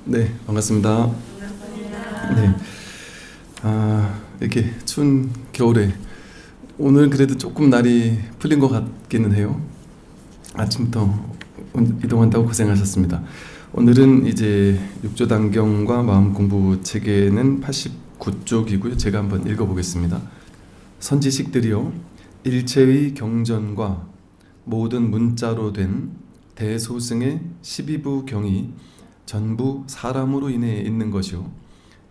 네, 반갑습니다. 네, 이렇게 추운 겨울에 오늘 그래도 조금 날이 풀린 것 같기는 해요. 아침부터 이동한다고 고생하셨습니다. 오늘은 이제 육조단경과 마음공부 체계는 89쪽이고요. 제가 한번 읽어보겠습니다. 선지식들이여, 일체의 경전과 모든 문자로 된 대소승의 12부 경이 전부 사람으로 인해 있는 것이요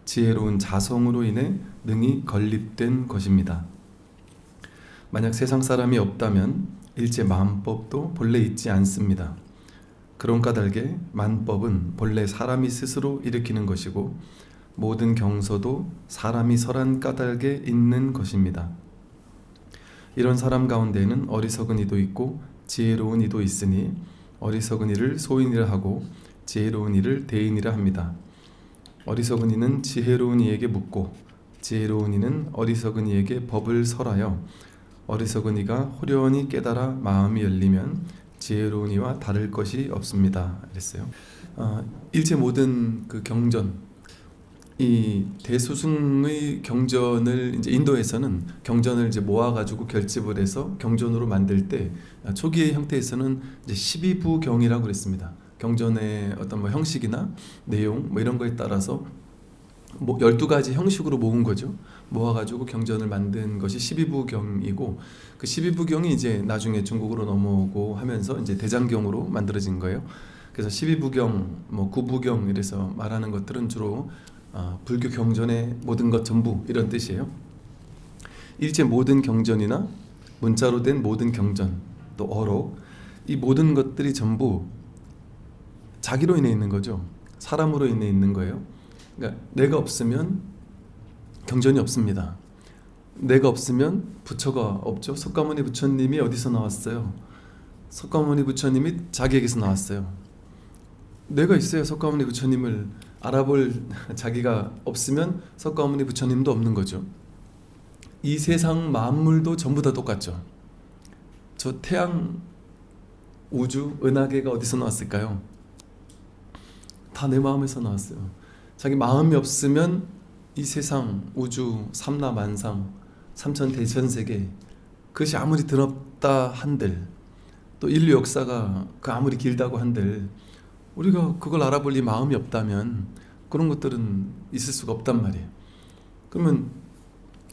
지혜로운 자성으로 인해 능히 건립된 것입니다. 만약 세상 사람이 없다면 일체 만법도 본래 있지 않습니다. 그런 까닭에 만법은 본래 사람이 스스로 일으키는 것이고 모든 경서도 사람이 설한 까닭에 있는 것입니다. 이런 사람 가운데에는 어리석은 이도 있고 지혜로운 이도 있으니 어리석은 이를 소인이라 하고 지혜로운 이를 대인이라 합니다. 어리석은 이는 지혜로운 이에게 묻고 지혜로운 이는 어리석은 이에게 법을 설하여 어리석은 이가 호련히 깨달아 마음이 열리면 지혜로운 이와 다를 것이 없습니다. 그랬어요. 일체 모든 그 경전, 이 대수승의 경전을 이제 인도에서는 경전을 이제 모아가지고 결집을 해서 경전으로 만들 때 초기의 형태에서는 이제 12부 경이라고 그랬습니다. 경전의 어떤 뭐 형식이나 내용 뭐 이런 거에 따라서 뭐 12가지 형식으로 모은 거죠. 모아가지고 경전을 만든 것이 12부경이고 그 12부경이 이제 나중에 중국으로 넘어오고 하면서 이제 대장경으로 만들어진 거예요. 그래서 12부경, 뭐 9부경 이래서 말하는 것들은 주로 불교 경전의 모든 것 전부 이런 뜻이에요. 일체 모든 경전이나 문자로 된 모든 경전 또 어록 이 모든 것들이 전부 자기로 인해 있는 거죠. 사람으로 인해 있는 거예요. 그러니까 내가 없으면 경전이 없습니다. 내가 없으면 부처가 없죠. 석가모니 부처님이 어디서 나왔어요? 석가모니 부처님이 자기에게서 나왔어요. 내가 있어야 석가모니 부처님을 알아볼 자기가 없으면 석가모니 부처님도 없는 거죠. 이 세상 만물도 전부 다 똑같죠. 저 태양, 우주, 은하계가 어디서 나왔을까요? 다 내 마음에서 나왔어요. 자기 마음이 없으면 이 세상, 우주, 삼라만상, 삼천대천세계 그것이 아무리 드럽다 한들 또 인류 역사가 그 아무리 길다고 한들 우리가 그걸 알아볼 이 마음이 없다면 그런 것들은 있을 수가 없단 말이에요. 그러면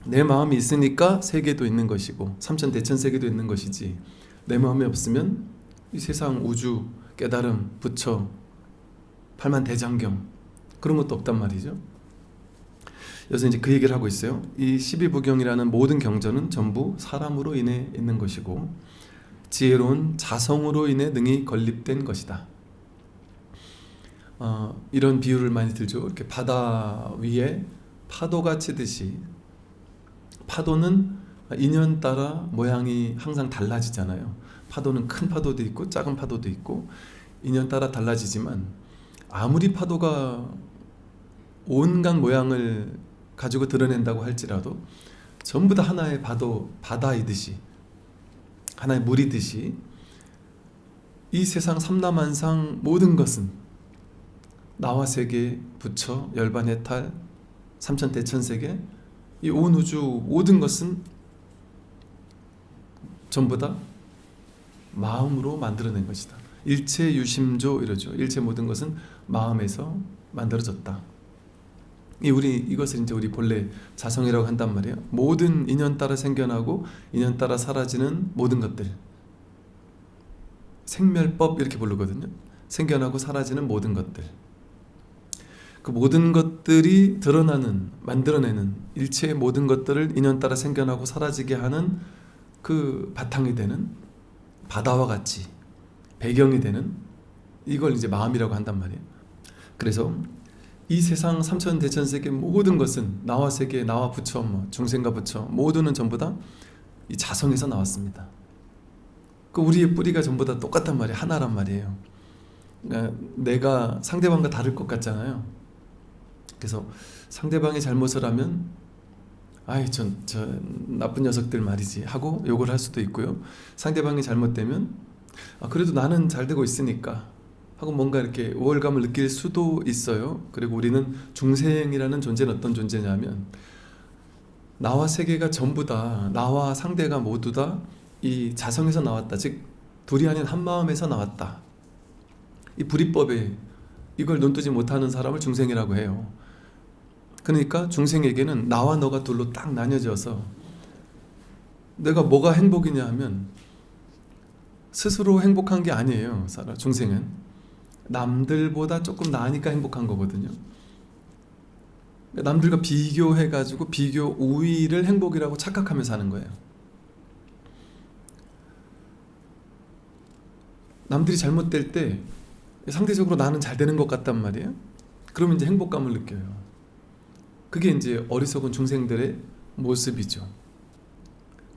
내 마음이 있으니까 세계도 있는 것이고 삼천대천세계도 있는 것이지 내 마음이 없으면 이 세상, 우주, 깨달음, 부처, 팔만대장경 그런 것도 없단 말이죠. 그래서 이제 그 얘기를 하고 있어요. 이 12부경이라는 모든 경전은 전부 사람으로 인해 있는 것이고 지혜로운 자성으로 인해 능히 건립된 것이다. 이런 비유를 많이 들죠. 이렇게 바다 위에 파도가 치듯이 파도는 인연 따라 모양이 항상 달라지잖아요. 파도는 큰 파도도 있고 작은 파도도 있고 인연 따라 달라지지만 아무리 파도가 온갖 모양을 가지고 드러낸다고 할지라도 전부 다 하나의 바다이듯이 하나의 물이듯이 이 세상 삼라만상 모든 것은 나와 세계, 부처, 열반해탈, 삼천대천세계 이 온 우주 모든 것은 전부 다 마음으로 만들어낸 것이다. 일체 유심조 이러죠. 일체 모든 것은 마음에서 만들어졌다. 이것을 이제 우리 본래 자성이라고 한단 말이에요. 모든 인연 따라 생겨나고 인연 따라 사라지는 모든 것들. 생멸법 이렇게 부르거든요. 생겨나고 사라지는 모든 것들. 그 모든 것들이 드러나는, 만들어내는 일체의 모든 것들을 인연 따라 생겨나고 사라지게 하는 그 바탕이 되는 바다와 같이 배경이 되는 이걸 이제 마음이라고 한단 말이에요. 그래서 이 세상 삼천대천세계 모든 것은 나와 세계, 나와 부처, 중생과 부처 모두는 전부 다 이 자성에서 나왔습니다. 그 우리의 뿌리가 전부 다 똑같단 말이에요. 하나란 말이에요. 그러니까 내가 상대방과 다를 것 같잖아요. 그래서 상대방이 잘못을 하면 저 나쁜 녀석들 말이지 하고 욕을 할 수도 있고요. 상대방이 잘못되면 그래도 나는 잘 되고 있으니까 하고 뭔가 이렇게 우월감을 느낄 수도 있어요. 그리고 우리는 중생이라는 존재는 어떤 존재냐면 나와 세계가 전부 다, 나와 상대가 모두 다 이 자성에서 나왔다. 즉 둘이 아닌 한 마음에서 나왔다. 이 불이법에 이걸 눈뜨지 못하는 사람을 중생이라고 해요. 그러니까 중생에게는 나와 너가 둘로 딱 나뉘어져서 내가 뭐가 행복이냐 하면 스스로 행복한 게 아니에요. 중생은 남들보다 조금 나으니까 행복한 거거든요. 남들과 비교해가지고 비교 우위를 행복이라고 착각하며 사는 거예요. 남들이 잘못될 때 상대적으로 나는 잘 되는 것 같단 말이에요. 그러면 이제 행복감을 느껴요. 그게 이제 어리석은 중생들의 모습이죠.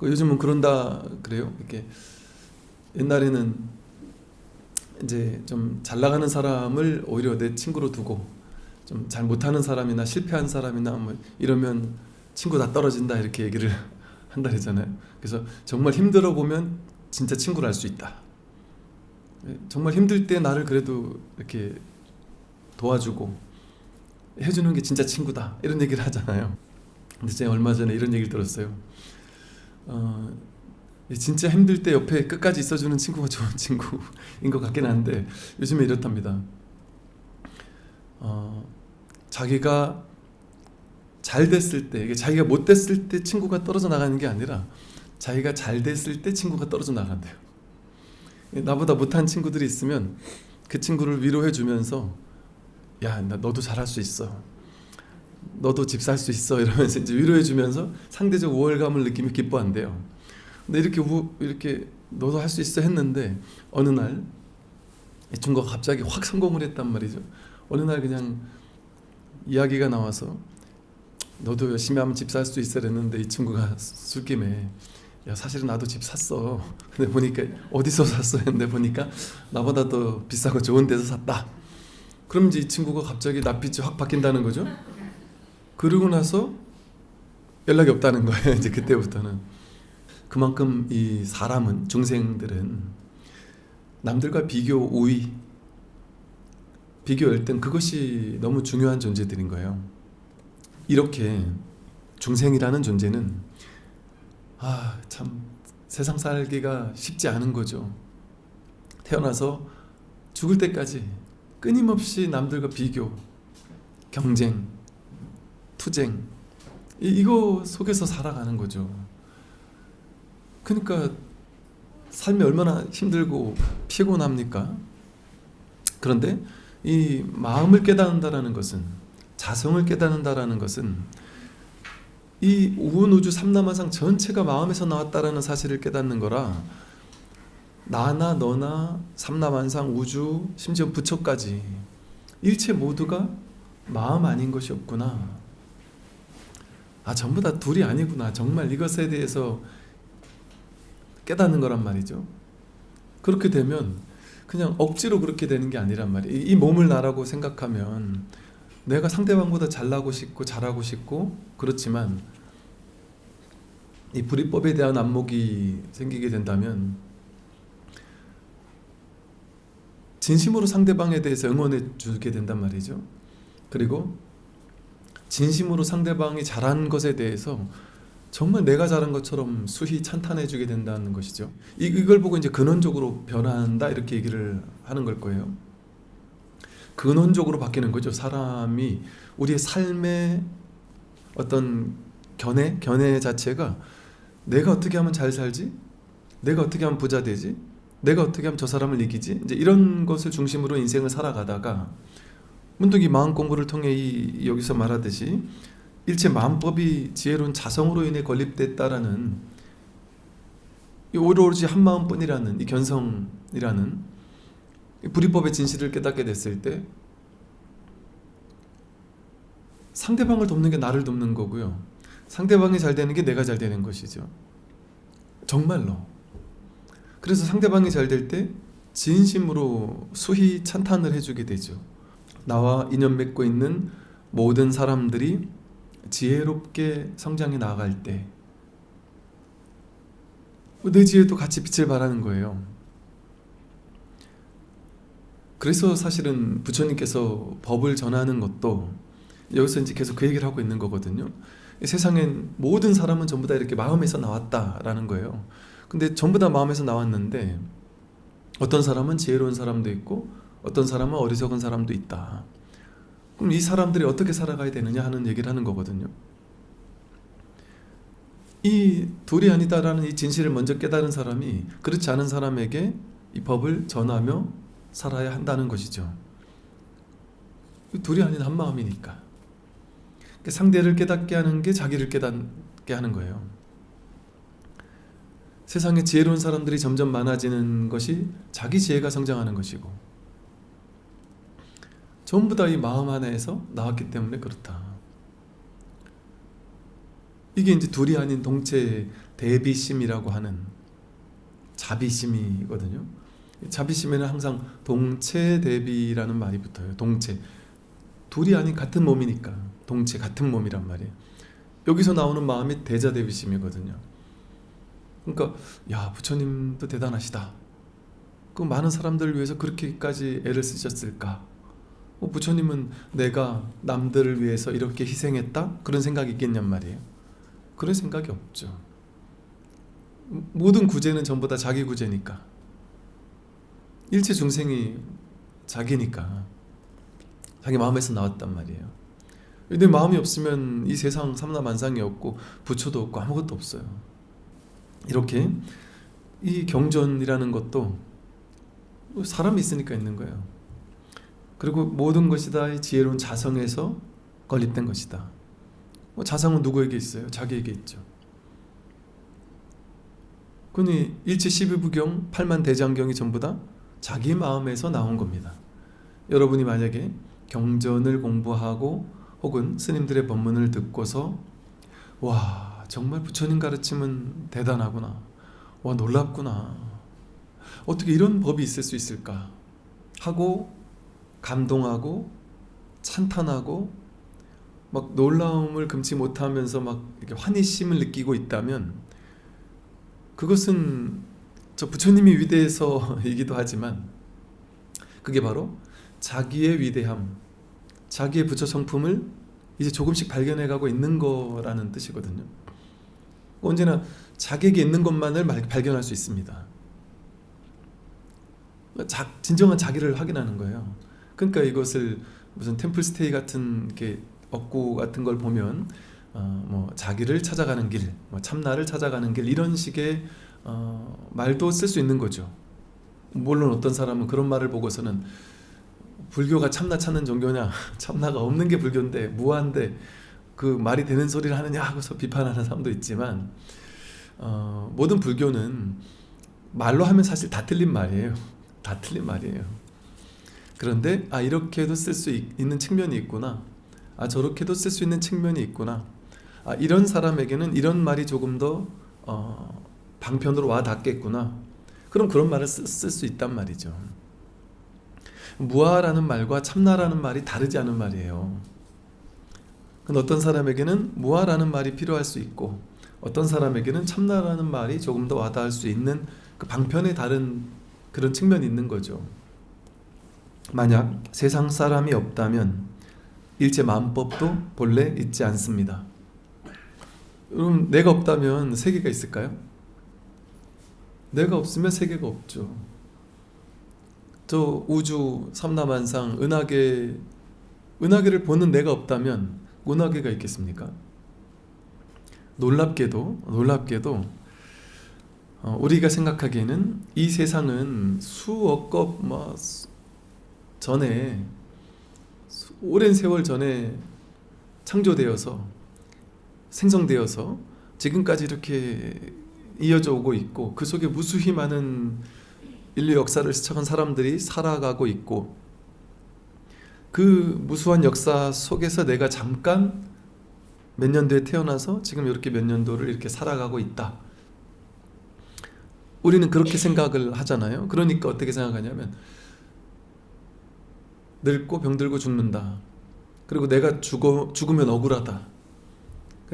요즘은 그런다 그래요. 이렇게 옛날에는 이제 좀 잘 나가는 사람을 오히려 내 친구로 두고 좀 잘 못하는 사람이나 실패한 사람이나 뭐 이러면 친구 다 떨어진다 이렇게 얘기를 한다 그러잖아요. 그래서 정말 힘들어 보면 진짜 친구를 할 수 있다. 정말 힘들 때 나를 그래도 이렇게 도와주고 해주는 게 진짜 친구다 이런 얘기를 하잖아요. 근데 제가 얼마 전에 이런 얘기를 들었어요. 진짜 힘들 때 옆에 끝까지 있어주는 친구가 좋은 친구인 것 같긴 한데 요즘에 이렇답니다. 자기가 잘 됐을 때, 이게 자기가 못 됐을 때 친구가 떨어져 나가는 게 아니라 자기가 잘 됐을 때 친구가 떨어져 나간대요. 나보다 못한 친구들이 있으면 그 친구를 위로해 주면서 야, 너도 잘할 수 있어. 너도 집 살 수 있어. 이러면서 이제 위로해 주면서 상대적 우월감을 느끼며 기뻐한대요. 근데 이렇게 너도 할 수 있어 했는데 어느 날 이 친구가 갑자기 확 성공을 했단 말이죠. 어느 날 그냥 이야기가 나와서 너도 열심히 하면 집 살 수 있어 그랬는데 이 친구가 술김에 야, 사실은 나도 집 샀어. 근데 보니까 어디서 샀어 했는데 보니까 나보다 더 비싸고 좋은 데서 샀다. 그럼 이제 이 친구가 갑자기 낯빛이 확 바뀐다는 거죠. 그러고 나서 연락이 없다는 거예요. 이제 그때부터는. 그만큼 이 사람은, 중생들은 남들과 비교 우위, 비교 열등, 그것이 너무 중요한 존재들인 거예요. 이렇게 중생이라는 존재는 참 세상 살기가 쉽지 않은 거죠. 태어나서 죽을 때까지 끊임없이 남들과 비교, 경쟁, 투쟁, 이거 속에서 살아가는 거죠. 그러니까 삶이 얼마나 힘들고 피곤합니까? 그런데 이 마음을 깨닫는다라는 것은, 자성을 깨닫는다라는 것은 이 우운우주 삼라만상 전체가 마음에서 나왔다라는 사실을 깨닫는 거라, 나나 너나 삼라만상 우주, 심지어 부처까지 일체 모두가 마음 아닌 것이 없구나. 전부 다 둘이 아니구나. 정말 이것에 대해서 깨닫는 거란 말이죠. 그렇게 되면 그냥 억지로 그렇게 되는 게 아니란 말이에요. 이 몸을 나라고 생각하면 내가 상대방보다 잘나고 싶고 잘하고 싶고 그렇지만 이 불이법에 대한 안목이 생기게 된다면 진심으로 상대방에 대해서 응원해 주게 된단 말이죠. 그리고 진심으로 상대방이 잘한 것에 대해서 정말 내가 잘한 것처럼 수히 찬탄해 주게 된다는 것이죠. 이걸 보고 이제 근원적으로 변한다 이렇게 얘기를 하는 걸 거예요. 근원적으로 바뀌는 거죠. 사람이 우리의 삶의 어떤 견해 자체가 내가 어떻게 하면 잘 살지? 내가 어떻게 하면 부자 되지? 내가 어떻게 하면 저 사람을 이기지? 이제 이런 것을 중심으로 인생을 살아가다가 문득 이 마음 공부를 통해 여기서 말하듯이 일체 마음법이 지혜로운 자성으로 인해 건립됐다라는 이 오로지 한 마음뿐이라는 이 견성이라는 이 불이법의 진실을 깨닫게 됐을 때 상대방을 돕는 게 나를 돕는 거고요. 상대방이 잘 되는 게 내가 잘 되는 것이죠. 정말로. 그래서 상대방이 잘 될 때 진심으로 수히 찬탄을 해주게 되죠. 나와 인연 맺고 있는 모든 사람들이 지혜롭게 성장해 나아갈 때 내 지혜도 같이 빛을 발하는 거예요. 그래서 사실은 부처님께서 법을 전하는 것도 여기서 이제 계속 그 얘기를 하고 있는 거거든요. 세상엔 모든 사람은 전부 다 이렇게 마음에서 나왔다라는 거예요. 근데 전부 다 마음에서 나왔는데 어떤 사람은 지혜로운 사람도 있고 어떤 사람은 어리석은 사람도 있다. 그럼 이 사람들이 어떻게 살아가야 되느냐 하는 얘기를 하는 거거든요. 이 둘이 아니다라는 이 진실을 먼저 깨달은 사람이 그렇지 않은 사람에게 이 법을 전하며 살아야 한다는 것이죠. 둘이 아닌 한 마음이니까. 상대를 깨닫게 하는 게 자기를 깨닫게 하는 거예요. 세상에 지혜로운 사람들이 점점 많아지는 것이 자기 지혜가 성장하는 것이고, 전부 다 이 마음 하나에서 나왔기 때문에 그렇다. 이게 이제 둘이 아닌 동체 대비심이라고 하는 자비심이거든요. 자비심에는 항상 동체 대비라는 말이 붙어요. 동체. 둘이 아닌 같은 몸이니까 동체 같은 몸이란 말이에요. 여기서 나오는 마음이 대자대비심이거든요. 그러니까 야, 부처님도 대단하시다. 그 많은 사람들을 위해서 그렇게까지 애를 쓰셨을까? 부처님은 내가 남들을 위해서 이렇게 희생했다? 그런 생각이 있겠냔 말이에요. 그런 생각이 없죠. 모든 구제는 전부 다 자기 구제니까. 일체 중생이 자기니까. 자기 마음에서 나왔단 말이에요. 내 마음이 없으면 이 세상 삼라만상이 없고 부처도 없고 아무것도 없어요. 이렇게 이 경전이라는 것도 사람이 있으니까 있는 거예요. 그리고 모든 것이 다 지혜로운 자성에서 건립된 것이다. 자성은 누구에게 있어요? 자기에게 있죠. 그니 일체 12부경 8만 대장경이 전부 다 자기 마음에서 나온 겁니다. 여러분이 만약에 경전을 공부하고 혹은 스님들의 법문을 듣고서 와, 정말 부처님 가르침은 대단하구나, 와, 놀랍구나, 어떻게 이런 법이 있을 수 있을까 하고 감동하고 찬탄하고 막 놀라움을 금치 못하면서 막 이렇게 환희심을 느끼고 있다면 그것은 저 부처님이 위대해서이기도 하지만 그게 바로 자기의 위대함, 자기의 부처 성품을 이제 조금씩 발견해가고 있는 거라는 뜻이거든요. 언제나 자기에게 있는 것만을 발견할 수 있습니다. 진정한 자기를 확인하는 거예요. 그러니까 이것을 무슨 템플스테이 같은 이렇게 업구 같은 걸 보면 뭐 자기를 찾아가는 길, 뭐 참나를 찾아가는 길, 이런 식의 말도 쓸 수 있는 거죠. 물론 어떤 사람은 그런 말을 보고서는 불교가 참나 찾는 종교냐, 참나가 없는 게 불교인데 무한데 그 말이 되는 소리를 하느냐 하고서 비판하는 사람도 있지만 모든 불교는 말로 하면 사실 다 틀린 말이에요. 다 틀린 말이에요. 그런데 이렇게도 쓸 수 있는 측면이 있구나, 저렇게도 쓸 수 있는 측면이 있구나, 이런 사람에게는 이런 말이 조금 더 방편으로 와 닿겠구나, 그럼 그런 말을 쓸 수 있단 말이죠. 무아라는 말과 참나라는 말이 다르지 않은 말이에요. 어떤 사람에게는 무아라는 말이 필요할 수 있고 어떤 사람에게는 참나라는 말이 조금 더 와닿을 수 있는 그 방편에 다른 그런 측면이 있는 거죠. 만약 세상 사람이 없다면 일체 만법도 본래 있지 않습니다. 여러분, 내가 없다면 세계가 있을까요? 내가 없으면 세계가 없죠. 저 우주 삼라만상 은하계를 보는 내가 없다면 은하계가 있겠습니까? 놀랍게도 우리가 생각하기에는 이 세상은 수억 급 전에, 오랜 세월 전에 창조되어서 생성되어서 지금까지 이렇게 이어져 오고 있고, 그 속에 무수히 많은 인류 역사를 스쳐간 사람들이 살아가고 있고, 그 무수한 역사 속에서 내가 잠깐 몇 년도에 태어나서 지금 이렇게 몇 년도를 이렇게 살아가고 있다. 우리는 그렇게 생각을 하잖아요. 그러니까 어떻게 생각하냐면 늙고 병들고 죽는다. 그리고 내가 죽으면 억울하다.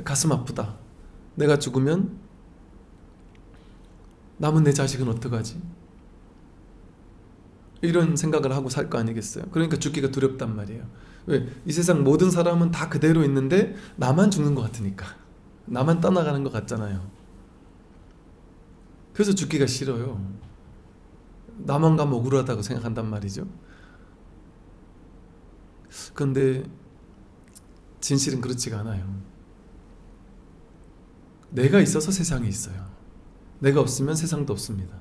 가슴 아프다. 내가 죽으면 남은 내 자식은 어떡하지? 이런 생각을 하고 살 거 아니겠어요? 그러니까 죽기가 두렵단 말이에요. 왜? 이 세상 모든 사람은 다 그대로 있는데 나만 죽는 것 같으니까. 나만 떠나가는 것 같잖아요. 그래서 죽기가 싫어요. 나만 가면 억울하다고 생각한단 말이죠. 그런데 진실은 그렇지가 않아요. 내가 있어서 세상이 있어요. 내가 없으면 세상도 없습니다.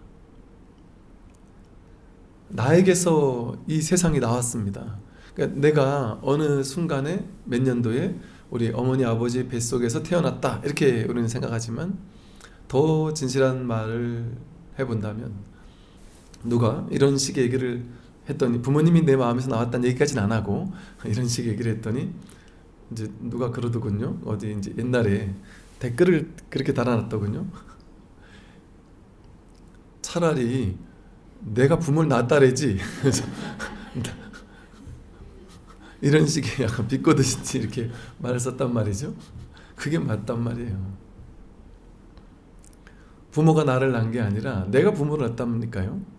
나에게서 이 세상이 나왔습니다. 그러니까 내가 어느 순간에 몇 년도에 우리 어머니 아버지 뱃속에서 태어났다 이렇게 우리는 생각하지만, 더 진실한 말을 해본다면 누가 이런 식의 얘기를 했더니, 부모님이 내 마음에서 나왔다는 얘기까지는 안 하고 이런 식의 얘기를 했더니 이제 누가 그러더군요. 어디 이제 옛날에 댓글을 그렇게 달아놨더군요. 차라리 내가 부모를 낳았다래지. 그래서 이런 식의 약간 비꼬듯이 이렇게 말을 썼단 말이죠. 그게 맞단 말이에요. 부모가 나를 낳은 게 아니라 내가 부모를 낳았다니까요.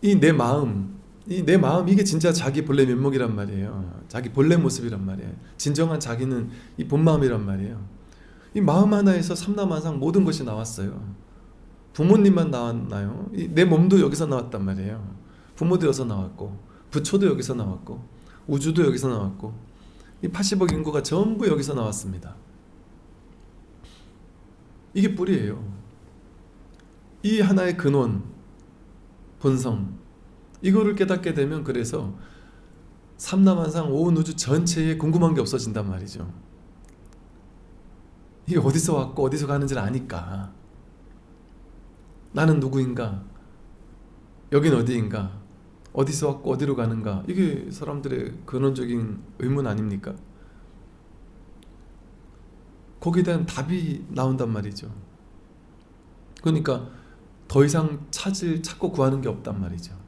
이 내 마음, 이게 진짜 자기 본래 면목이란 말이에요. 자기 본래 모습이란 말이에요. 진정한 자기는 이 본 마음이란 말이에요. 이 마음 하나에서 삼라만상 모든 것이 나왔어요. 부모님만 나왔나요? 내 몸도 여기서 나왔단 말이에요. 부모도 여기서 나왔고, 부처도 여기서 나왔고, 우주도 여기서 나왔고, 이 80억 인구가 전부 여기서 나왔습니다. 이게 뿌리예요. 이 하나의 근원, 본성, 이거를 깨닫게 되면 그래서 삼라만상 온 우주 전체에 궁금한 게 없어진단 말이죠. 이게 어디서 왔고 어디서 가는지를 아니까. 나는 누구인가? 여긴 어디인가? 어디서 왔고 어디로 가는가? 이게 사람들의 근원적인 의문 아닙니까? 거기에 대한 답이 나온단 말이죠. 그러니까 더 이상 찾고 구하는 게 없단 말이죠.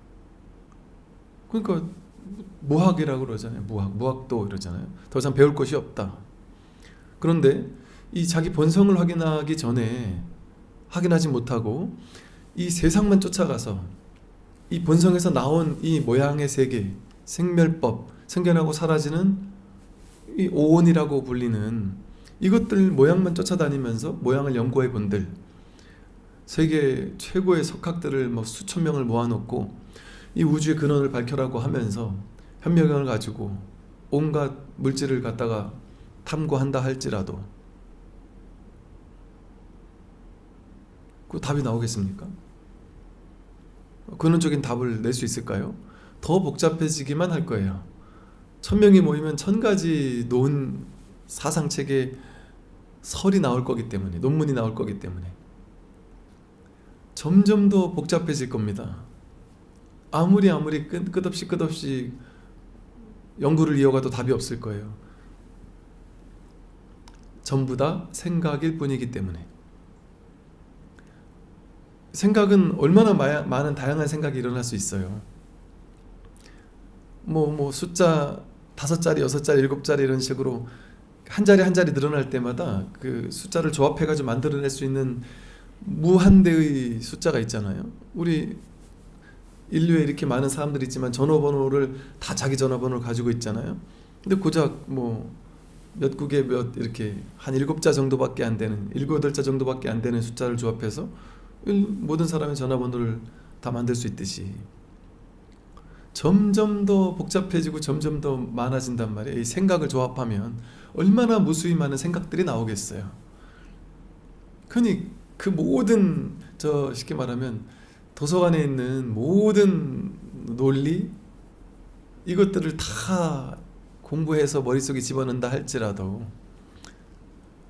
그러니까 무학이라고 그러잖아요. 무학도 이러잖아요. 더 이상 배울 것이 없다. 그런데 이 자기 본성을 확인하기 전에 확인하지 못하고 이 세상만 쫓아가서 이 본성에서 나온 이 모양의 세계, 생멸법, 생겨나고 사라지는 이 오온이라고 불리는 이것들 모양만 쫓아다니면서 모양을 연구해 본들, 세계 최고의 석학들을 수천 명을 모아놓고 이 우주의 근원을 밝혀라고 하면서 현명을 가지고 온갖 물질을 갖다가 탐구한다 할지라도 그 답이 나오겠습니까? 근원적인 답을 낼 수 있을까요? 더 복잡해지기만 할 거예요. 1000명이 모이면 1000가지 논 사상책에 설이 나올 거기 때문에, 논문이 나올 거기 때문에 점점 더 복잡해질 겁니다. 아무리 끝없이 연구를 이어가도 답이 없을 거예요. 전부 다 생각일 뿐이기 때문에. 생각은 얼마나 많은 다양한 생각이 일어날 수 있어요. 숫자 5자리, 6자리, 7자리 이런 식으로 한 자리 늘어날 때마다 그 숫자를 조합해가지고 만들어낼 수 있는 무한대의 숫자가 있잖아요. 우리 인류에 이렇게 많은 사람들이 있지만 전화번호를 다 자기 전화번호를 가지고 있잖아요. 근데 고작 몇 국에 이렇게 한 7자 정도밖에 안 되는, 7, 8자 정도밖에 안 되는 숫자를 조합해서 모든 사람의 전화번호를 다 만들 수 있듯이 점점 더 복잡해지고 점점 더 많아진단 말이에요. 이 생각을 조합하면 얼마나 무수히 많은 생각들이 나오겠어요. 그러니 그 모든 쉽게 말하면 도서관에 있는 모든 논리 이것들을 다 공부해서 머릿속에 집어넣는다 할지라도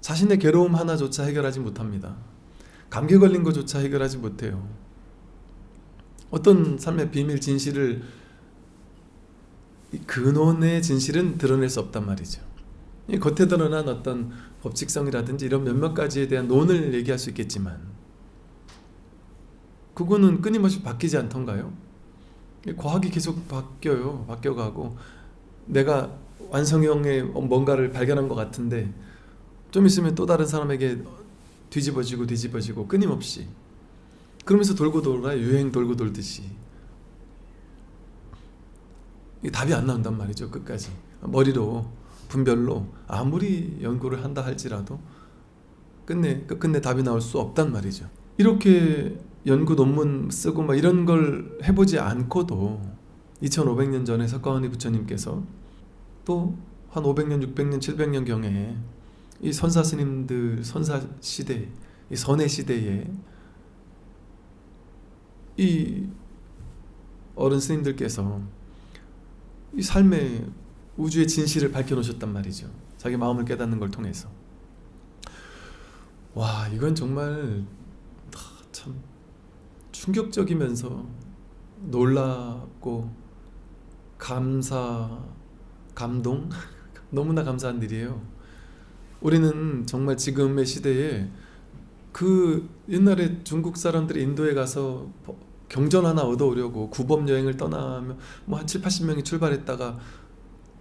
자신의 괴로움 하나조차 해결하지 못합니다. 감기 걸린 것조차 해결하지 못해요. 어떤 삶의 비밀 진실을, 근원의 진실은 드러낼 수 없단 말이죠. 이 겉에 드러난 어떤 법칙성이라든지 이런 몇몇 가지에 대한 논을 얘기할 수 있겠지만 그거는 끊임없이 바뀌지 않던가요? 과학이 계속 바뀌어가고 내가 완성형의 뭔가를 발견한 것 같은데 좀 있으면 또 다른 사람에게 뒤집어지고 끊임없이 그러면서 돌고 돌아 유행 돌고 돌듯이 이 답이 안 나온단 말이죠. 끝까지 머리로 분별로 아무리 연구를 한다 할지라도 끝내 답이 나올 수 없단 말이죠. 이렇게 연구 논문 쓰고 막 이런 걸 해보지 않고도 2500년 전에 석가모니 부처님께서 또 한 500년, 600년, 700년 경에 이 선사 스님들 선사 시대, 이 선의 시대에 이 어른 스님들께서 이 삶의 우주의 진실을 밝혀놓으셨단 말이죠. 자기 마음을 깨닫는 걸 통해서. 와, 이건 정말 참 충격적이면서 놀랍고 감동? 너무나 감사한 일이에요. 우리는 정말 지금의 시대에 그 옛날에 중국 사람들이 인도에 가서 경전 하나 얻어오려고 구법 여행을 떠나면 뭐 한 7, 80명이 출발했다가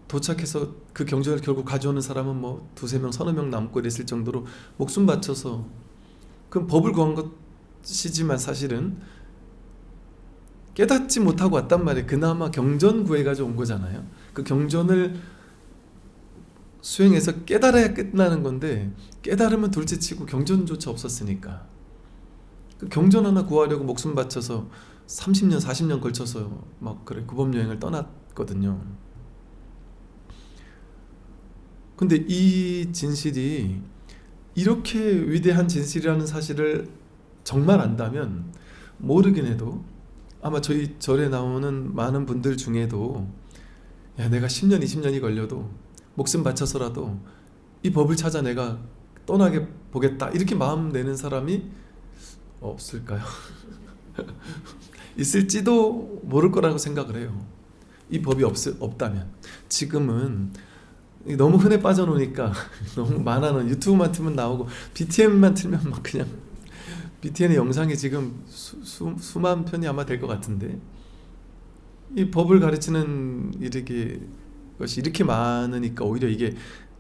도착해서 그 경전을 결국 가져오는 사람은 뭐 두세 명, 서너 명 남고 이랬을 정도로 목숨 바쳐서 그 법을 구한 것이지만 사실은 깨닫지 못하고 왔단 말이에요. 그나마 경전 구해가지고 온 거잖아요. 그 경전을 수행해서 깨달아야 끝나는 건데 깨달으면 둘째치고 경전조차 없었으니까 그 경전 하나 구하려고 목숨 바쳐서 30년, 40년 걸쳐서 막 그래 구법여행을 떠났거든요. 근데 이 진실이 이렇게 위대한 진실이라는 사실을 정말 안다면 모르긴 해도 아마 저희 절에 나오는 많은 분들 중에도 야, 내가 10년, 20년이 걸려도 목숨 바쳐서라도 이 법을 찾아 내가 떠나게 보겠다 이렇게 마음 내는 사람이 없을까요? 있을지도 모를 거라고 생각을 해요. 이 법이 없다면. 지금은 너무 흔해 빠져놓으니까 너무 많아는 유튜브만 틀면 나오고 BTN만 틀면 막 그냥 BTN의 영상이 지금 수만 편이 아마 될 것 같은데 이 법을 가르치는 것이 이렇게 많으니까 오히려 이게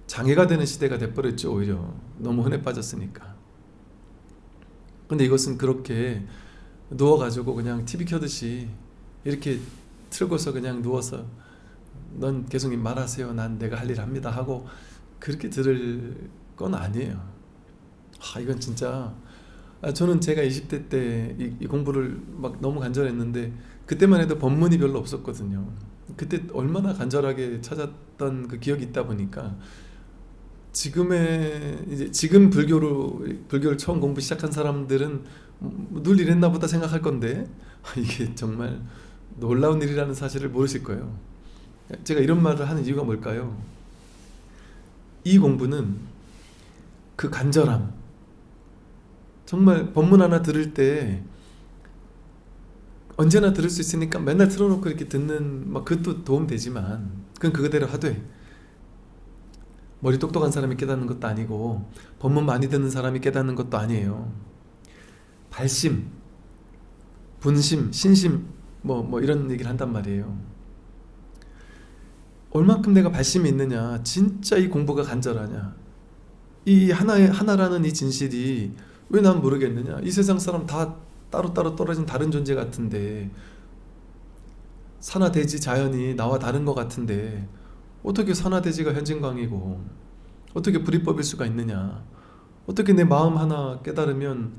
장애가 되는 시대가 돼버렸죠. 오히려 너무 흔해 빠졌으니까. 근데 이것은 그렇게 누워가지고 그냥 TV 켜듯이 이렇게 틀고서 그냥 누워서 넌 계속 말하세요. 난 내가 할 일 합니다 하고 그렇게 들을 건 아니에요. 이건 진짜 저는 제가 20대 때 이 공부를 막 너무 간절했는데 그때만 해도 법문이 별로 없었거든요. 그때 얼마나 간절하게 찾았던 그 기억이 있다 보니까 지금 불교를 처음 공부 시작한 사람들은 늘 이랬나 보다 생각할 건데 이게 정말 놀라운 일이라는 사실을 모르실 거예요. 제가 이런 말을 하는 이유가 뭘까요? 이 공부는 그 간절함, 정말 법문 하나 들을 때 언제나 들을 수 있으니까 맨날 틀어놓고 이렇게 듣는 막 그것도 도움 되지만 그건 그거대로 하되 머리 똑똑한 사람이 깨닫는 것도 아니고 법문 많이 듣는 사람이 깨닫는 것도 아니에요. 발심, 분심, 신심 뭐 이런 얘기를 한단 말이에요. 얼만큼 내가 발심이 있느냐, 진짜 이 공부가 간절하냐, 이 하나라는 이 진실이 왜 난 모르겠느냐, 이 세상 사람 다 따로따로 떨어진 다른 존재 같은데 산하대지 자연이 나와 다른 것 같은데 어떻게 산하대지가 현진광이고 어떻게 불이법일 수가 있느냐, 어떻게 내 마음 하나 깨달으면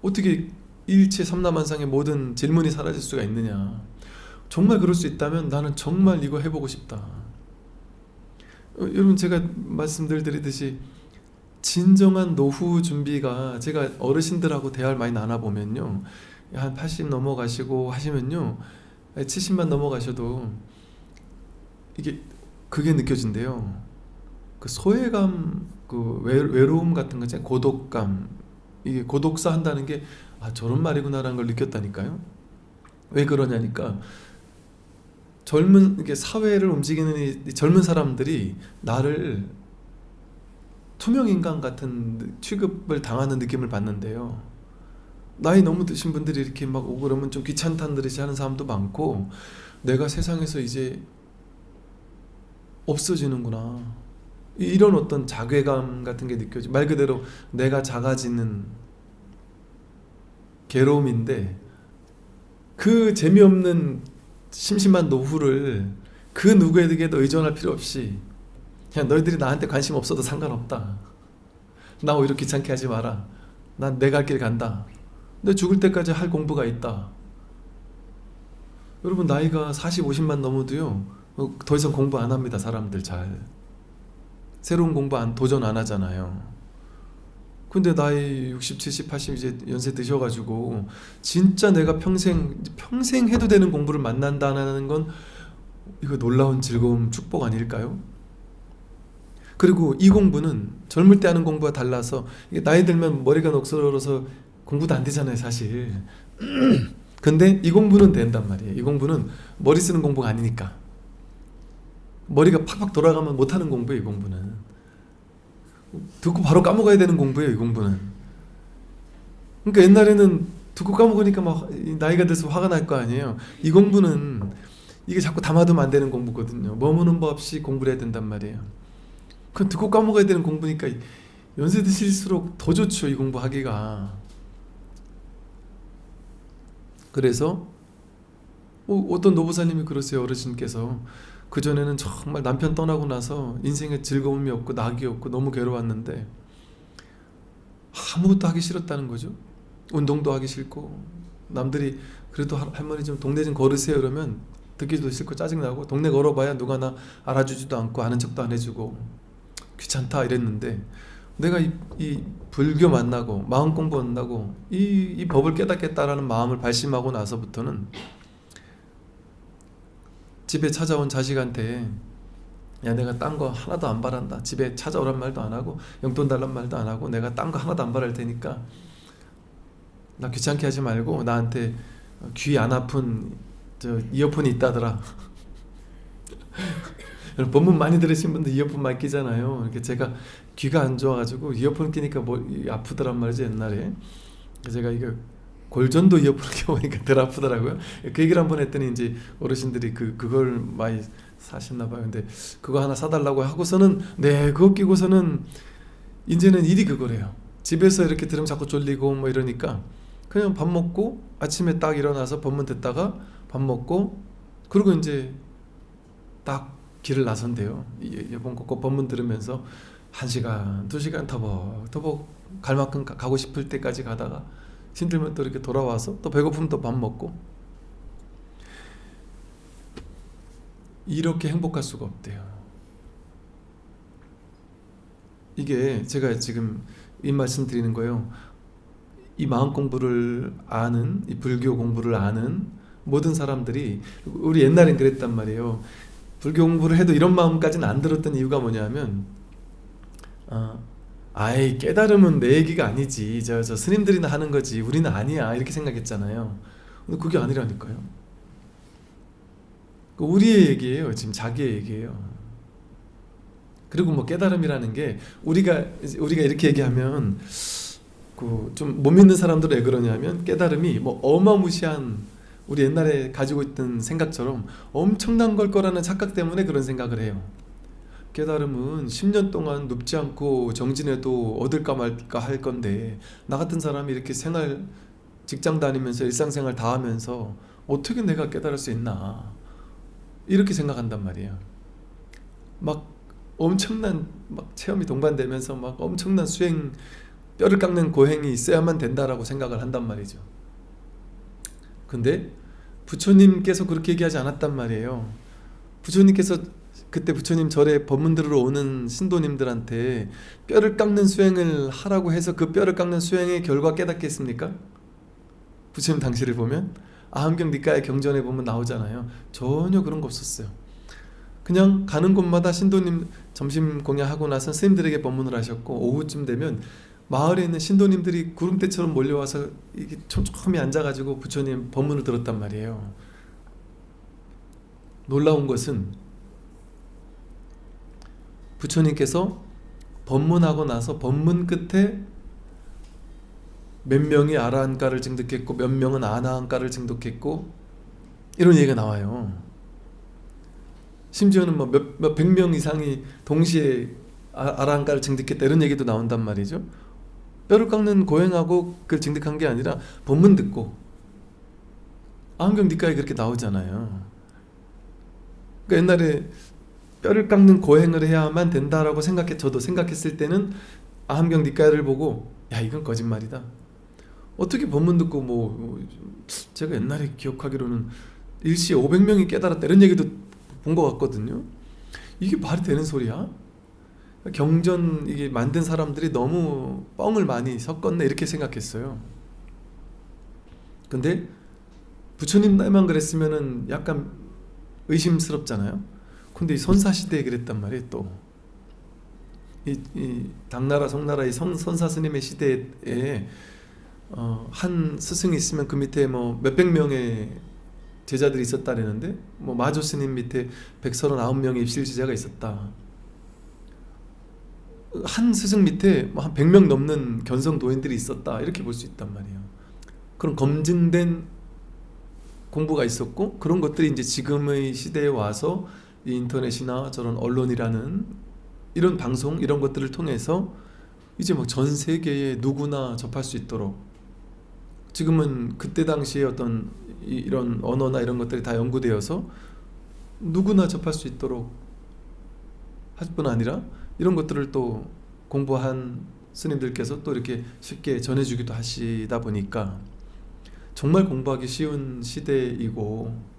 어떻게 일체 삼라만상의 모든 질문이 사라질 수가 있느냐. 정말 그럴 수 있다면 나는 정말 이거 해보고 싶다. 여러분, 제가 말씀드리듯이 진정한 노후 준비가, 제가 어르신들하고 대화를 많이 나눠보면요, 한 80 넘어가시고 하시면요, 70만 넘어가셔도 그게 느껴진대요. 그 소외감, 그 외로움 같은 거 있잖아요. 고독감. 이게 고독사 한다는 게 저런 말이구나라는 걸 느꼈다니까요. 왜 그러냐니까 이게 사회를 움직이는 이 젊은 사람들이 나를 투명인간 같은 취급을 당하는 느낌을 받는데요. 나이 너무 드신 분들이 이렇게 막 오고 그러면 좀 귀찮다는 듯이 하는 사람도 많고, 내가 세상에서 이제 없어지는구나, 이런 어떤 자괴감 같은 게 느껴지. 말 그대로 내가 작아지는 괴로움인데 그 재미없는 심심한 노후를 그 누구에게도 의존할 필요 없이 그냥 너희들이 나한테 관심 없어도 상관없다. 나 오히려 귀찮게 하지 마라. 난 내 갈 길 간다. 내 죽을 때까지 할 공부가 있다. 여러분 나이가 40, 50만 넘어도요 더 이상 공부 안 합니다. 사람들 잘 새로운 공부 도전 안 하잖아요. 근데 나이 60, 70, 80 이제 연세 드셔가지고 진짜 내가 평생 해도 되는 공부를 만난다는 건 이거 놀라운 즐거움, 축복 아닐까요? 그리고 이 공부는 젊을 때 하는 공부와 달라서 이게 나이 들면 머리가 녹슬어서 공부도 안 되잖아요 사실. 근데 이 공부는 된단 말이에요. 이 공부는 머리 쓰는 공부가 아니니까. 머리가 팍팍 돌아가면 못하는 공부예요. 이 공부는 듣고 바로 까먹어야 되는 공부예요. 이 공부는. 그러니까 옛날에는 듣고 까먹으니까 막 나이가 들어서 화가 날 거 아니에요. 이 공부는 이게 자꾸 담아두면 안 되는 공부거든요. 머무는 법 없이 공부를 해야 된단 말이에요. 그건 듣고 까먹어야 되는 공부니까 연세 드실수록 더 좋죠. 이 공부하기가. 그래서 어떤 노부사님이 그러세요. 어르신께서 그전에는 정말 남편 떠나고 나서 인생에 즐거움이 없고 낙이 없고 너무 괴로웠는데 아무것도 하기 싫었다는 거죠. 운동도 하기 싫고 남들이 그래도 할머니 좀 동네 좀 걸으세요 이러면 듣기도 싫고 짜증나고 동네 걸어봐야 누가 나 알아주지도 않고 아는 척도 안 해주고 귀찮다 이랬는데 내가 이 불교 만나고 마음 공부 만나고 이 법을 깨닫겠다라는 마음을 발심하고 나서부터는 집에 찾아온 자식한테 야 내가 딴 거 하나도 안 바란다. 집에 찾아오란 말도 안 하고 용돈 달란 말도 안 하고 내가 딴 거 하나도 안 바랄 테니까 나 귀찮게 하지 말고 나한테 귀 안 아픈 저 이어폰이 있다더라. 법문 많이 들으신 분들 이어폰 많이 끼잖아요. 이렇게 제가 귀가 안 좋아가지고 이어폰 끼니까 뭐 아프더란 말이지 옛날에. 제가 이거 골전도 이어폰을 껴보니까 덜 아프더라고요. 그 얘기를 한번 했더니 이제 어르신들이 그걸 많이 사셨나 봐요. 근데 그거 하나 사달라고 하고서는 네 그거 끼고서는 이제는 일이 그거래요. 집에서 이렇게 들으면 자꾸 졸리고 뭐 이러니까 그냥 밥 먹고 아침에 딱 일어나서 법문 듣다가 밥 먹고 그리고 이제 딱 길을 나선대요. 이번 거 법문 들으면서 1시간, 2시간 터벅터벅 갈 만큼 가고 싶을 때까지 가다가 힘들면 또 이렇게 돌아와서 또 배고프면 또 밥 먹고 이렇게 행복할 수가 없대요. 이게 제가 지금 이 말씀 드리는 거예요. 이 마음 공부를 아는 이 불교 공부를 아는 모든 사람들이 우리 옛날엔 그랬단 말이에요. 불교 공부를 해도 이런 마음까지는 안 들었던 이유가 뭐냐면 아이 깨달음은 내 얘기가 아니지 저 스님들이나 하는 거지 우리는 아니야 이렇게 생각했잖아요. 근데 그게 아니라니까요. 우리의 얘기예요. 지금 자기의 얘기예요. 그리고 뭐 깨달음이라는 게 우리가 이렇게 얘기하면 그 좀 못 믿는 사람들은 왜 그러냐면 깨달음이 뭐 어마무시한 우리 옛날에 가지고 있던 생각처럼 엄청난 걸 거라는 착각 때문에 그런 생각을 해요. 깨달음은 10년 동안 눕지 않고 정진해도 얻을까 말까 할 건데 나 같은 사람이 이렇게 직장 다니면서 일상생활 다 하면서 어떻게 내가 깨달을 수 있나 이렇게 생각한단 말이에요. 막 엄청난 막 체험이 동반되면서 막 엄청난 수행 뼈를 깎는 고행이 있어야만 된다라고 생각을 한단 말이죠. 근데 부처님께서 그렇게 얘기하지 않았단 말이에요. 부처님께서 그때 부처님 절에 법문 들으러 오는 신도님들한테 뼈를 깎는 수행을 하라고 해서 그 뼈를 깎는 수행의 결과 깨닫겠습니까? 부처님 당시를 보면 아함경 니까의 경전에 보면 나오잖아요. 전혀 그런 거 없었어요. 그냥 가는 곳마다 신도님 점심 공양하고 나서 스님들에게 법문을 하셨고 오후쯤 되면 마을에 있는 신도님들이 구름대처럼 몰려와서 이게 촘촘히 앉아가지고 부처님 법문을 들었단 말이에요. 놀라운 것은 부처님께서 법문하고 나서 법문 끝에 몇 명이 아라한가를 증득했고 몇 명은 아나한가를 증득했고 이런 얘기가 나와요. 심지어는 뭐 몇 명 이상이 동시에 아라한가를 증득했다 이런 얘기도 나온단 말이죠. 뼈를 깎는 고행하고 그걸 증득한 게 아니라 본문 듣고 아함경 니까에 그렇게 나오잖아요. 그러니까 옛날에 뼈를 깎는 고행을 해야만 된다라고 저도 생각했을 때는 아함경 니까를 보고 야 이건 거짓말이다. 어떻게 본문 듣고 제가 옛날에 기억하기로는 일시에 500명이 깨달았다 이런 얘기도 본 것 같거든요. 이게 말이 되는 소리야? 경전 이게 만든 사람들이 너무 뻥을 많이 섞었네 이렇게 생각했어요. 근데 부처님 때만 그랬으면은 약간 의심스럽잖아요. 근데 이 선사시대에 그랬단 말이에요. 또 이 당나라 송나라의 선사 스님의 시대에 한 스승이 있으면 그 밑에 몇백 명의 제자들이 있었다라는데 마조 스님 밑에 139명의 입실 제자가 있었다. 한 스승 밑에 한 100명 넘는 견성 도인들이 있었다. 이렇게 볼 수 있단 말이에요. 그런 검증된 공부가 있었고 그런 것들이 이제 지금의 시대에 와서 이 인터넷이나 저런 언론이라는 이런 방송 이런 것들을 통해서 이제 전 세계에 누구나 접할 수 있도록 지금은 그때 당시에 어떤 이런 언어나 이런 것들이 다 연구되어서 누구나 접할 수 있도록 할 뿐 아니라 이런 것들을 또 공부한 스님들께서 또 이렇게 쉽게 전해주기도 하시다 보니까 정말 공부하기 쉬운 시대이고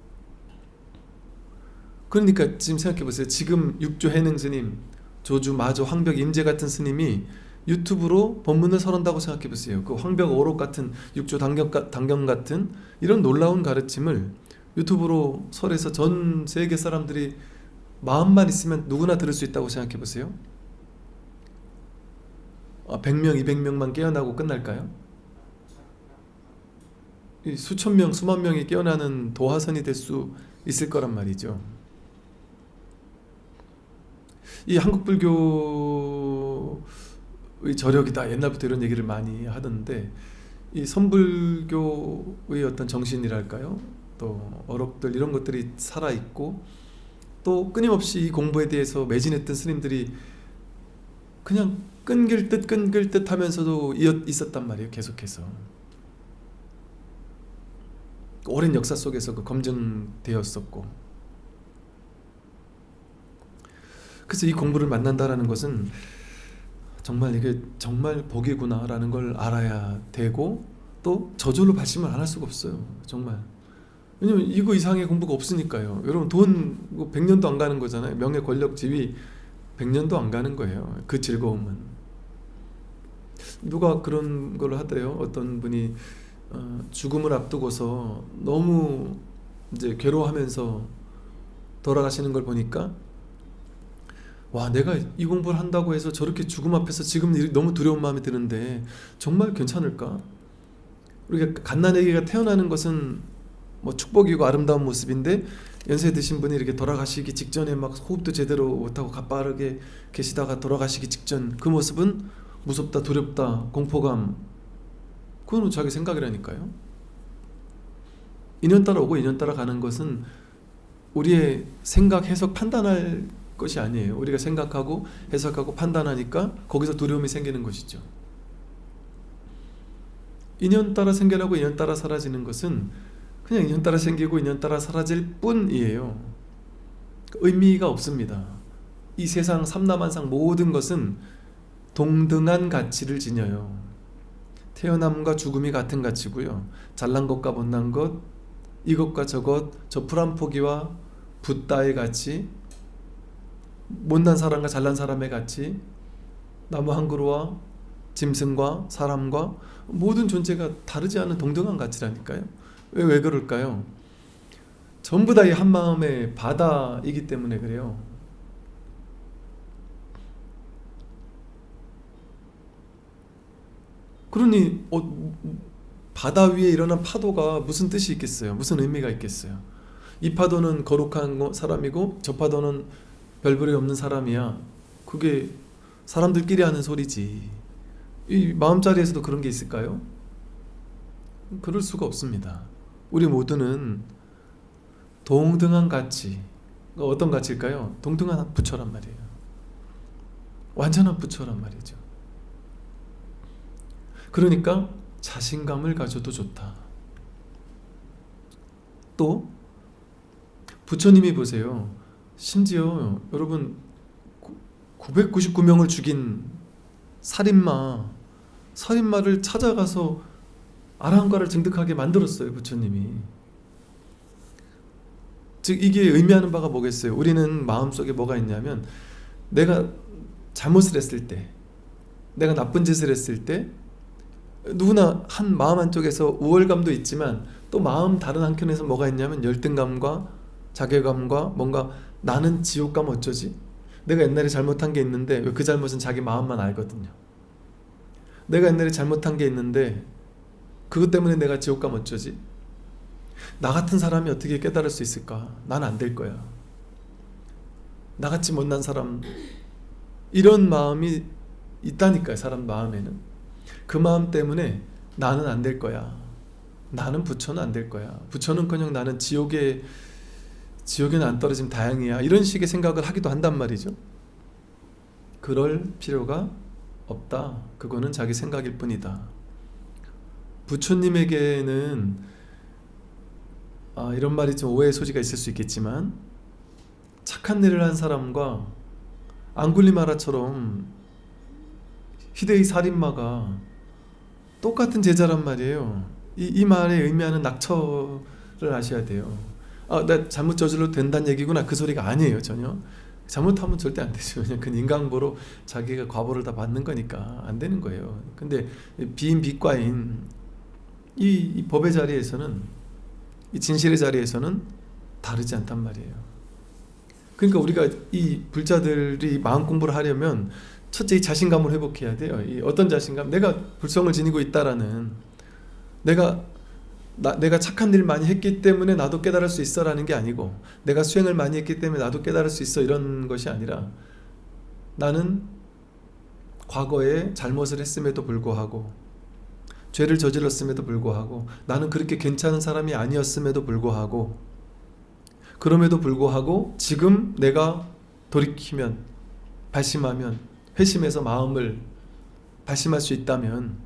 그러니까 지금 생각해 보세요. 지금 육조 해능 스님, 조주, 마조, 황벽, 임재 같은 스님이 유튜브로 법문을 설한다고 생각해 보세요. 그 황벽 오록 같은 육조 당경 같은 이런 놀라운 가르침을 유튜브로 설해서 전 세계 사람들이 마음만 있으면 누구나 들을 수 있다고 생각해 보세요. 100명, 200명만 깨어나고 끝날까요? 수천 명, 수만 명이 깨어나는 도화선이 될 수 있을 거란 말이죠. 이 한국 불교의 저력이다. 옛날부터 이런 얘기를 많이 하던데 이 선불교의 어떤 정신이랄까요? 또 어록들 이런 것들이 살아있고 또 끊임없이 이 공부에 대해서 매진했던 스님들이 그냥 끊길 듯 하면서도 있었단 말이에요. 계속해서 오랜 역사 속에서 그 검증되었었고 그래서 이 공부를 만난다라는 것은 정말 이게 정말 복이구나 라는 걸 알아야 되고 또 저절로 발심을 안 할 수가 없어요. 정말 왜냐면 이거 이상의 공부가 없으니까요. 여러분 돈 100년도 안 가는 거잖아요. 명예 권력 지위 100년도 안 가는 거예요. 그 즐거움은. 누가 그런 걸 하대요. 어떤 분이 죽음을 앞두고서 너무 이제 괴로워하면서 돌아가시는 걸 보니까 와 내가 이 공부를 한다고 해서 저렇게 죽음 앞에서 지금 너무 두려운 마음이 드는데 정말 괜찮을까? 우리가 갓난아기가 태어나는 것은 축복이고 아름다운 모습인데 연세 드신 분이 이렇게 돌아가시기 직전에 막 호흡도 제대로 못하고 가빠르게 계시다가 돌아가시기 직전 그 모습은 무섭다, 두렵다, 공포감 그건 자기 생각이라니까요. 인연 따라 오고 인연 따라 가는 것은 우리의 생각, 해석, 판단할 것이 아니에요. 우리가 생각하고 해석하고 판단하니까 거기서 두려움이 생기는 것이죠. 인연 따라 생겨나고 인연 따라 사라지는 것은 그냥 인연 따라 생기고 인연 따라 사라질 뿐이에요. 의미가 없습니다. 이 세상 삼라만상 모든 것은 동등한 가치를 지녀요. 태어남과 죽음이 같은 가치고요. 잘난 것과 못난 것, 이것과 저것, 저 풀 한 포기와 붓다의 가치, 못난 사람과 잘난 사람의 가치, 나무 한 그루와 짐승과 사람과 모든 존재가 다르지 않은 동등한 가치라니까요. 왜 그럴까요? 전부 다 이 한마음의 바다이기 때문에 그래요. 그러니 바다 위에 일어난 파도가 무슨 뜻이 있겠어요? 무슨 의미가 있겠어요? 이 파도는 거룩한 사람이고 저 파도는 별볼이 없는 사람이야. 그게 사람들끼리 하는 소리지. 이 마음자리에서도 그런 게 있을까요? 그럴 수가 없습니다. 우리 모두는 동등한 가치. 어떤 가치일까요? 동등한 부처란 말이에요. 완전한 부처란 말이죠. 그러니까 자신감을 가져도 좋다. 또 부처님이 보세요. 심지어 여러분 999명을 죽인 살인마를 찾아가서 아라한과를 증득하게 만들었어요. 부처님이. 즉 이게 의미하는 바가 뭐겠어요? 우리는 마음속에 뭐가 있냐면 내가 잘못을 했을 때, 내가 나쁜 짓을 했을 때 누구나 한 마음 한쪽에서 우월감도 있지만 또 마음 다른 한켠에서 뭐가 있냐면 열등감과 자괴감과 뭔가 나는 지옥 가면 어쩌지? 내가 옛날에 잘못한 게 있는데 왜 그 잘못은 자기 마음만 알거든요. 내가 옛날에 잘못한 게 있는데 그것 때문에 내가 지옥 가면 어쩌지? 나 같은 사람이 어떻게 깨달을 수 있을까? 난 안 될 거야. 나같이 못난 사람, 이런 마음이 있다니까요. 사람 마음에는. 그 마음 때문에 나는 안 될 거야. 나는 부처는 안 될 거야. 부처는커녕 나는 지옥에는 안 떨어지면 다행이야. 이런 식의 생각을 하기도 한단 말이죠. 그럴 필요가 없다. 그거는 자기 생각일 뿐이다. 부처님에게는 이런 말이 좀 오해의 소지가 있을 수 있겠지만 착한 일을 한 사람과 앙굴리마라처럼 희대의 살인마가 똑같은 제자란 말이에요. 이 말에 의미하는 낙처를 아셔야 돼요. 나 잘못 저질러도 된다는 얘기구나, 그 소리가 아니에요. 전혀. 잘못하면 절대 안 되죠. 그냥 그 인강보로 자기가 과보를 다 받는 거니까 안 되는 거예요. 근데 비인 비과인 이 법의 자리에서는, 이 진실의 자리에서는 다르지 않단 말이에요. 그러니까 우리가 이 불자들이 마음 공부를 하려면 첫째 이 자신감을 회복해야 돼요. 이 어떤 자신감? 내가 불성을 지니고 있다라는, 내가 착한 일 많이 했기 때문에 나도 깨달을 수 있어 라는 게 아니고, 내가 수행을 많이 했기 때문에 나도 깨달을 수 있어 이런 것이 아니라, 나는 과거에 잘못을 했음에도 불구하고, 죄를 저질렀음에도 불구하고, 나는 그렇게 괜찮은 사람이 아니었음에도 불구하고, 그럼에도 불구하고 지금 내가 돌이키면, 발심하면, 회심해서 마음을 발심할 수 있다면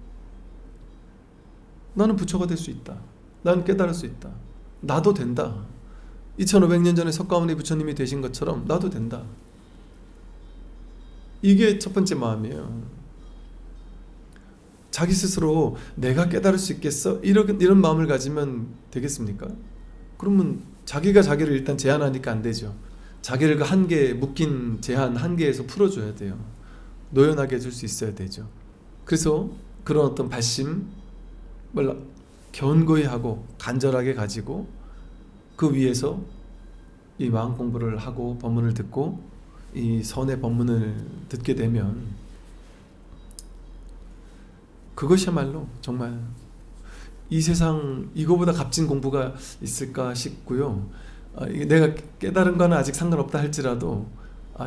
나는 부처가 될 수 있다. 나는 깨달을 수 있다. 나도 된다. 2500년 전에 석가모니 부처님이 되신 것처럼 나도 된다. 이게 첫 번째 마음이에요. 자기 스스로 내가 깨달을 수 있겠어? 이런 마음을 가지면 되겠습니까? 그러면 자기가 자기를 일단 제한하니까 안 되죠. 자기를 그 한계, 묶인 제한 한계에서 풀어줘야 돼요. 노연하게 해줄 수 있어야 되죠. 그래서 그런 어떤 발심을 견고히 하고 간절하게 가지고 그 위에서 이 마음 공부를 하고 법문을 듣고 이 선의 법문을 듣게 되면 그것이야말로 정말 이 세상 이거보다 값진 공부가 있을까 싶고요. 내가 깨달은 거는 아직 상관없다 할지라도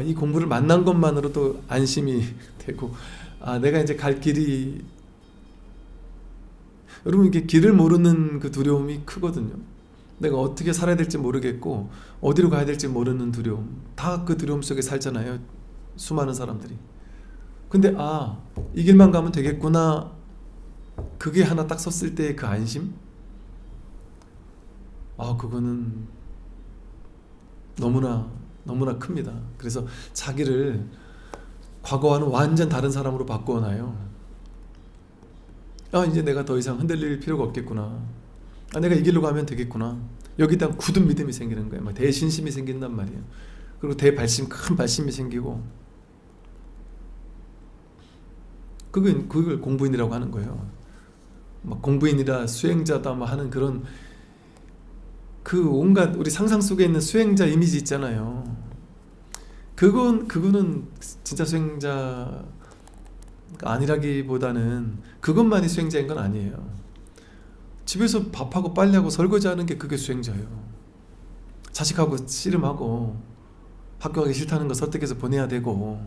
이 공부를 만난 것만으로도 안심이 되고, 내가 이제 갈 길이, 여러분 이게 길을 모르는 그 두려움이 크거든요. 내가 어떻게 살아야 될지 모르겠고 어디로 가야 될지 모르는 두려움, 다 그 두려움 속에 살잖아요. 수많은 사람들이. 근데 이 길만 가면 되겠구나, 그게 하나 딱 섰을 때의 그 안심, 그거는 너무나 큽니다. 그래서 자기를 과거와는 완전 다른 사람으로 바꾸어놔요. 이제 내가 더 이상 흔들릴 필요가 없겠구나. 내가 이 길로 가면 되겠구나. 여기다 굳은 믿음이 생기는 거예요. 막 대신심이 생긴단 말이에요. 그리고 큰 발심이 생기고, 그걸 공부인이라고 하는 거예요. 막 공부인이라 수행자다 뭐 하는 그런 그 온갖 우리 상상 속에 있는 수행자 이미지 있잖아요. 그거는 진짜 수행자 아니라기보다는 그것만이 수행자인 건 아니에요. 집에서 밥하고 빨래하고 설거지하는 게 그게 수행자예요. 자식하고 씨름하고 학교 가기 싫다는 거 설득해서 보내야 되고,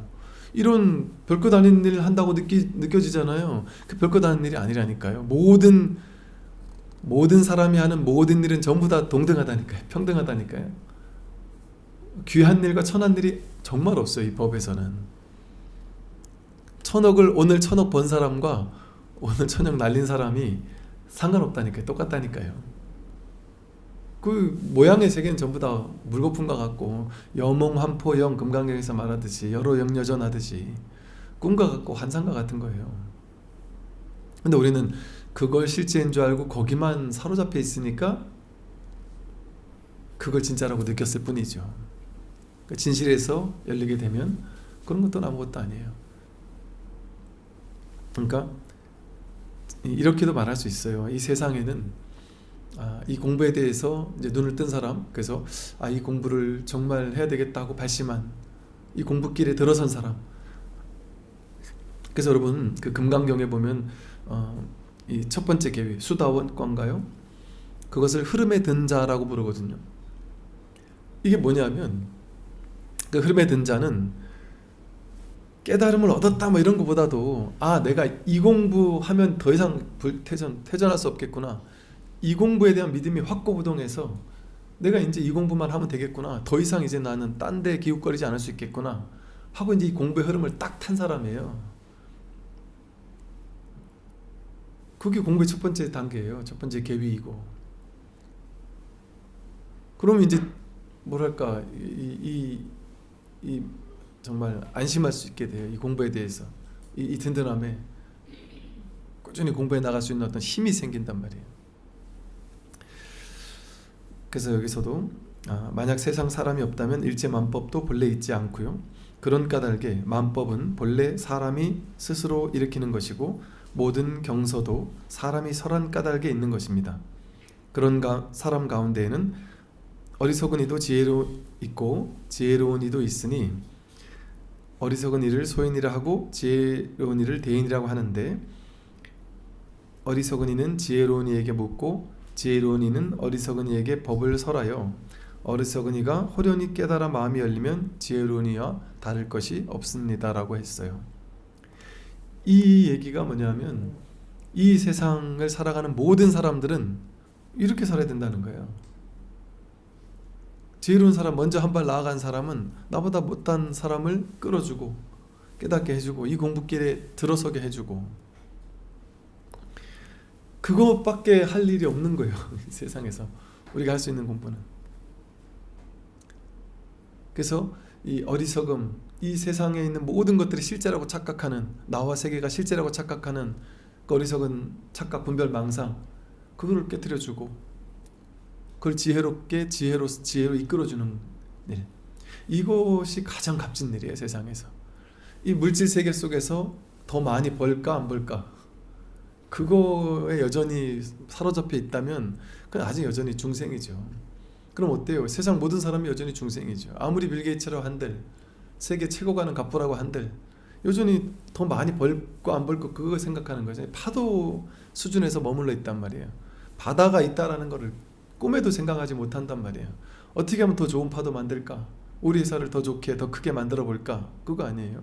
이런 별것 아닌 일 한다고 느껴지잖아요. 그 별것 아닌 일이 아니라니까요. 모든 사람이 하는 모든 일은 전부 다 동등하다니까요. 평등하다니까요. 귀한 일과 천한 일이 정말 없어요. 이 법에서는. 오늘 1000억 번 사람과 오늘 저녁 날린 사람이 상관없다니까요. 똑같다니까요. 그 모양의 세계는 전부 다 물거품과 같고, 여몽환포영 금강경에서 말하듯이 여로 영여전하듯이 꿈과 같고 환상과 같은 거예요. 근데 우리는 그걸 실제인 줄 알고 거기만 사로잡혀 있으니까 그걸 진짜라고 느꼈을 뿐이죠. 진실에서 열리게 되면 그런 것도 아무것도 아니에요. 그러니까 이렇게도 말할 수 있어요. 이 세상에는 이 공부에 대해서 이제 눈을 뜬 사람, 그래서 이 공부를 정말 해야 되겠다고 발심한, 이 공부길에 들어선 사람. 그래서 여러분 그 금강경에 보면 이 첫 번째 계위 수다원과인가요? 그것을 흐름에 든 자라고 부르거든요. 이게 뭐냐면 그 흐름에 든 자는 깨달음을 얻었다 뭐 이런 것보다도 내가 이 공부하면 더 이상 퇴전할 수 없겠구나, 이 공부에 대한 믿음이 확고부동해서 내가 이제 이 공부만 하면 되겠구나, 더 이상 이제 나는 딴 데 기웃거리지 않을 수 있겠구나 하고 이제 이 공부의 흐름을 딱 탄 사람이에요. 그게 공부의 첫 번째 단계예요. 첫 번째 계위이고. 그러면 이제 뭐랄까 이 정말 안심할 수 있게 돼요. 이 공부에 대해서 이 든든함에 꾸준히 공부해 나갈 수 있는 어떤 힘이 생긴단 말이에요. 그래서 여기서도 만약 세상 사람이 없다면 일체 만법도 본래 있지 않고요. 그런 까닭에 만법은 본래 사람이 스스로 일으키는 것이고 모든 경서도 사람이 설한 까닭에 있는 것입니다. 그런 사람 가운데에는 어리석은 이도 지혜로 있고 지혜로운 이도 있으니 어리석은 이를 소인이라 하고 지혜로운 이를 대인이라고 하는데, 어리석은 이는 지혜로운 이에게 묻고 지혜로운 이는 어리석은 이에게 법을 설하여 어리석은 이가 호련히 깨달아 마음이 열리면 지혜로운 이와 다를 것이 없습니다 라고 했어요. 이 얘기가 뭐냐면 이 세상을 살아가는 모든 사람들은 이렇게 살아야 된다는 거예요. 지혜로운 사람, 먼저 한 발 나아간 사람은 나보다 못한 사람을 끌어주고 깨닫게 해주고 이 공부길에 들어서게 해주고, 그것밖에 할 일이 없는 거예요. 세상에서 우리가 할 수 있는 공부는. 그래서 이 어리석음, 이 세상에 있는 모든 것들이 실제라고 착각하는, 나와 세계가 실제라고 착각하는 그 어리석은 착각, 분별, 망상, 그거를 깨트려주고 그걸 지혜롭게 지혜로 이끌어주는 일, 이것이 가장 값진 일이에요. 세상에서 이 물질 세계 속에서 더 많이 벌까 안 벌까, 그거에 여전히 사로잡혀 있다면 그건 아직 여전히 중생이죠. 그럼 어때요? 세상 모든 사람이 여전히 중생이죠. 아무리 빌 게이츠라고 한들, 세계 최고 가는 갑부라고 한들 여전히 더 많이 벌고 안 벌고 그거 생각하는 거죠. 파도 수준에서 머물러 있단 말이에요. 바다가 있다라는 거를 꿈에도 생각하지 못한단 말이에요. 어떻게 하면 더 좋은 파도 만들까? 우리 회사를 더 좋게, 더 크게 만들어 볼까? 그거 아니에요.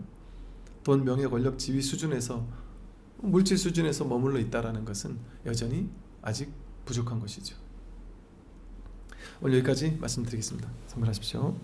돈, 명예, 권력, 지위 수준에서, 물질 수준에서 머물러 있다라는 것은 여전히 아직 부족한 것이죠. 오늘 여기까지 말씀드리겠습니다. 선물하십시오.